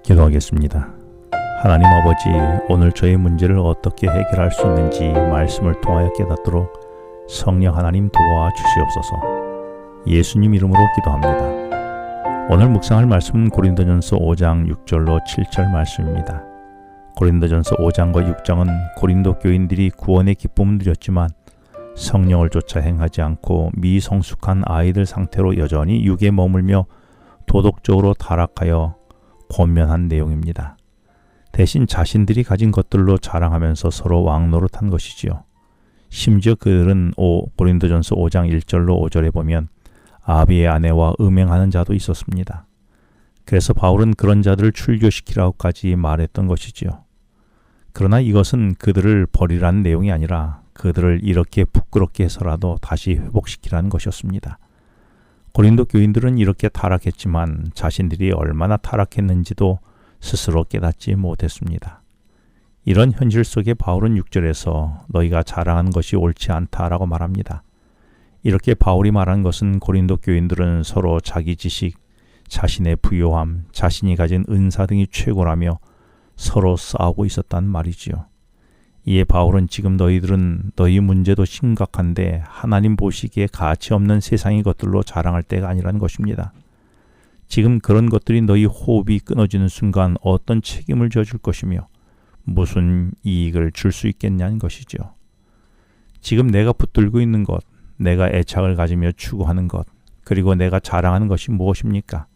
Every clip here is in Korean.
기도하겠습니다. 하나님 아버지, 오늘 저의 문제를 어떻게 해결할 수 있는지 말씀을 통하여 깨닫도록 성령 하나님 도와주시옵소서. 예수님 이름으로 기도합니다. 오늘 묵상할 말씀은 고린도전서 5장 6절로 7절 말씀입니다. 고린도전서 5장과 6장은 고린도 교인들이 구원의 기쁨을 누렸지만 성령을 쫓아 행하지 않고 미성숙한 아이들 상태로 여전히 육에 머물며 도덕적으로 타락하여 권면한 내용입니다. 대신 자신들이 가진 것들로 자랑하면서 서로 왕노릇한 것이지요. 심지어 그들은 고린도전서 5장 1절로 5절에 보면 아비의 아내와 음행하는 자도 있었습니다. 그래서 바울은 그런 자들을 출교시키라고까지 말했던 것이지요. 그러나 이것은 그들을 버리라는 내용이 아니라 그들을 이렇게 부끄럽게 해서라도 다시 회복시키라는 것이었습니다. 고린도 교인들은 이렇게 타락했지만 자신들이 얼마나 타락했는지도 스스로 깨닫지 못했습니다. 이런 현실 속에 바울은 6절에서 너희가 자랑하는 것이 옳지 않다라고 말합니다. 이렇게 바울이 말한 것은 고린도 교인들은 서로 자기 지식, 자신의 부요함, 자신이 가진 은사 등이 최고라며 서로 싸우고 있었단 말이지요. 이에 바울은 지금 너희들은 너희 문제도 심각한데 하나님 보시기에 가치 없는 세상의 것들로 자랑할 때가 아니라는 것입니다. 지금 그런 것들이 너희 호흡이 끊어지는 순간 어떤 책임을 져줄 것이며 무슨 이익을 줄 수 있겠냐는 것이죠. 지금 내가 붙들고 있는 것, 내가 애착을 가지며 추구하는 것, 그리고 내가 자랑하는 것이 무엇입니까?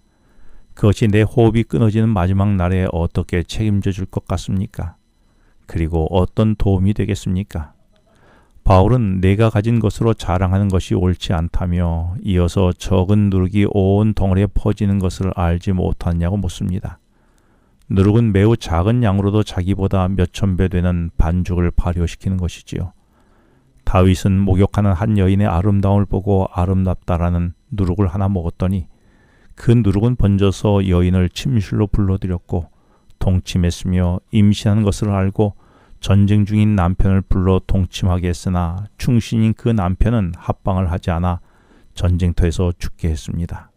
그것이 내 호흡이 끊어지는 마지막 날에 어떻게 책임져 줄 것 같습니까? 그리고 어떤 도움이 되겠습니까? 바울은 내가 가진 것으로 자랑하는 것이 옳지 않다며 이어서 적은 누룩이 온 덩어리에 퍼지는 것을 알지 못하느냐고 묻습니다. 누룩은 매우 작은 양으로도 자기보다 몇천 배 되는 반죽을 발효시키는 것이지요. 다윗은 목욕하는 한 여인의 아름다움을 보고 아름답다라는 누룩을 하나 먹었더니 그 누룩은 번져서 여인을 침실로 불러들였고 동침했으며 임신하는 것을 알고 전쟁 중인 남편을 불러 동침하게 했으나 충신인 그 남편은 합방을 하지 않아 전쟁터에서 죽게 했습니다.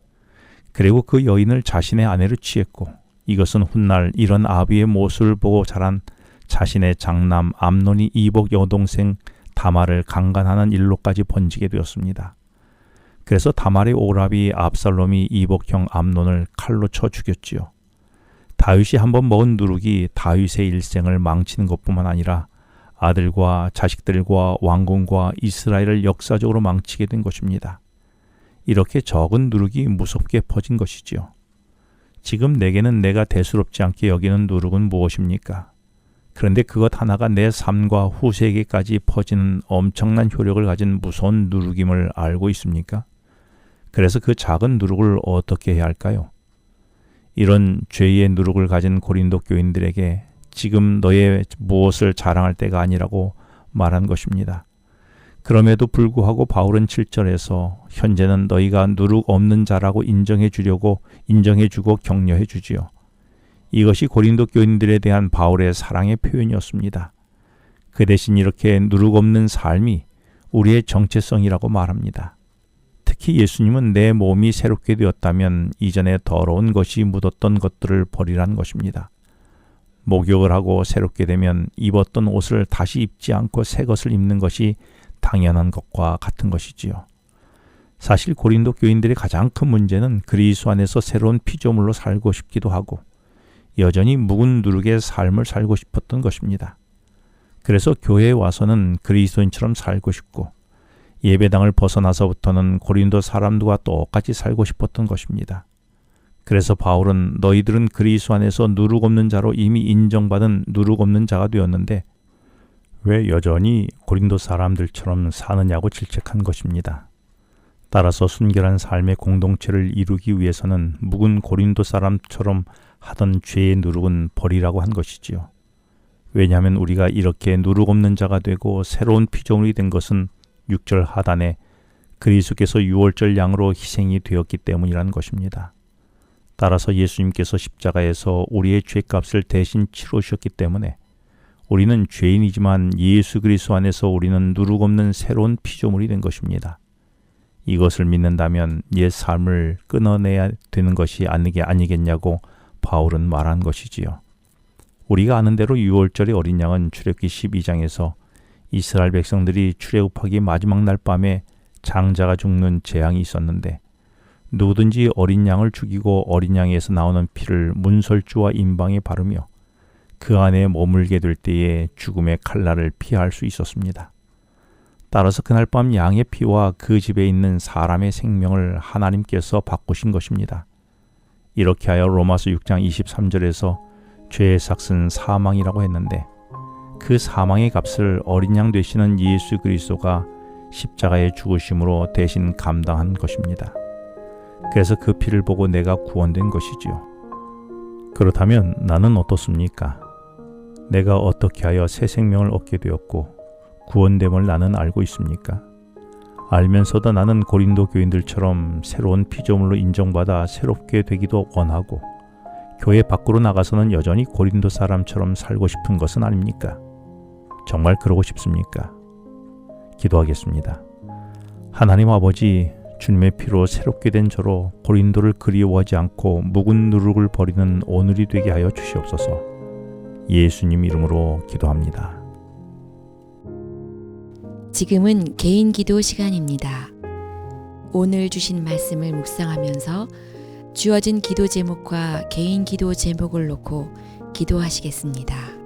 그리고 그 여인을 자신의 아내로 취했고 이것은 훗날 이런 아비의 모습을 보고 자란 자신의 장남 암논이 이복 여동생 다말을 강간하는 일로까지 번지게 되었습니다. 그래서 다말의 오라비 압살롬이 이복형 암논을 칼로 쳐 죽였지요. 다윗이 한번 먹은 누룩이 다윗의 일생을 망치는 것뿐만 아니라 아들과 자식들과 왕궁과 이스라엘을 역사적으로 망치게 된 것입니다. 이렇게 적은 누룩이 무섭게 퍼진 것이지요. 지금 내게는 내가 대수롭지 않게 여기는 누룩은 무엇입니까? 그런데 그것 하나가 내 삶과 후세에게까지 퍼지는 엄청난 효력을 가진 무서운 누룩임을 알고 있습니까? 그래서 그 작은 누룩을 어떻게 해야 할까요? 이런 죄의 누룩을 가진 고린도 교인들에게 지금 너의 무엇을 자랑할 때가 아니라고 말한 것입니다. 그럼에도 불구하고 바울은 7절에서 현재는 너희가 누룩 없는 자라고 인정해주고 격려해 주지요. 이것이 고린도 교인들에 대한 바울의 사랑의 표현이었습니다. 그 대신 이렇게 누룩 없는 삶이 우리의 정체성이라고 말합니다. 특히 예수님은 내 몸이 새롭게 되었다면 이전에 더러운 것이 묻었던 것들을 버리라는 것입니다. 목욕을 하고 새롭게 되면 입었던 옷을 다시 입지 않고 새 것을 입는 것이 당연한 것과 같은 것이지요. 사실 고린도 교인들의 가장 큰 문제는 그리스도 안에서 새로운 피조물로 살고 싶기도 하고 여전히 묵은 누룩의 삶을 살고 싶었던 것입니다. 그래서 교회에 와서는 그리스도인처럼 살고 싶고 예배당을 벗어나서부터는 고린도 사람들과 똑같이 살고 싶었던 것입니다. 그래서 바울은 너희들은 그리스도 안에서 누룩 없는 자로 이미 인정받은 누룩 없는 자가 되었는데 왜 여전히 고린도 사람들처럼 사느냐고 질책한 것입니다. 따라서 순결한 삶의 공동체를 이루기 위해서는 묵은 고린도 사람처럼 하던 죄의 누룩은 버리라고 한 것이지요. 왜냐하면 우리가 이렇게 누룩 없는 자가 되고 새로운 피조물이 된 것은 6절 하단에 그리스도께서 유월절 양으로 희생이 되었기 때문이라는 것입니다. 따라서 예수님께서 십자가에서 우리의 죄값을 대신 치르셨기 때문에 우리는 죄인이지만 예수 그리스도 안에서 우리는 누룩 없는 새로운 피조물이 된 것입니다. 이것을 믿는다면 옛 삶을 끊어내야 되는 것이 아니겠냐고 바울은 말한 것이지요. 우리가 아는 대로 6월절의 어린 양은 출애굽기 12장에서 이스라엘 백성들이 출애굽하기 마지막 날 밤에 장자가 죽는 재앙이 있었는데 누구든지 어린 양을 죽이고 어린 양에서 나오는 피를 문설주와 임방에 바르며 그 안에 머물게 될 때에 죽음의 칼날을 피할 수 있었습니다. 따라서 그날 밤 양의 피와 그 집에 있는 사람의 생명을 하나님께서 바꾸신 것입니다. 이렇게 하여 로마서 6장 23절에서 죄의 삭은 사망이라고 했는데 그 사망의 값을 어린 양 되시는 예수 그리스도가 십자가의 죽으심으로 대신 감당한 것입니다. 그래서 그 피를 보고 내가 구원된 것이지요. 그렇다면 나는 어떻습니까? 내가 어떻게 하여 새 생명을 얻게 되었고 구원됨을 나는 알고 있습니까? 알면서도 나는 고린도 교인들처럼 새로운 피조물로 인정받아 새롭게 되기도 원하고 교회 밖으로 나가서는 여전히 고린도 사람처럼 살고 싶은 것은 아닙니까? 정말 그러고 싶습니까? 기도하겠습니다. 하나님 아버지, 주님의 피로 새롭게 된 저로 고린도를 그리워하지 않고 묵은 누룩을 버리는 오늘이 되게 하여 주시옵소서. 예수님 이름으로 기도합니다. 지금은 개인 기도 시간입니다. 오늘 주신 말씀을 묵상하면서 주어진 기도 제목과 개인 기도 제목을 놓고 기도하시겠습니다.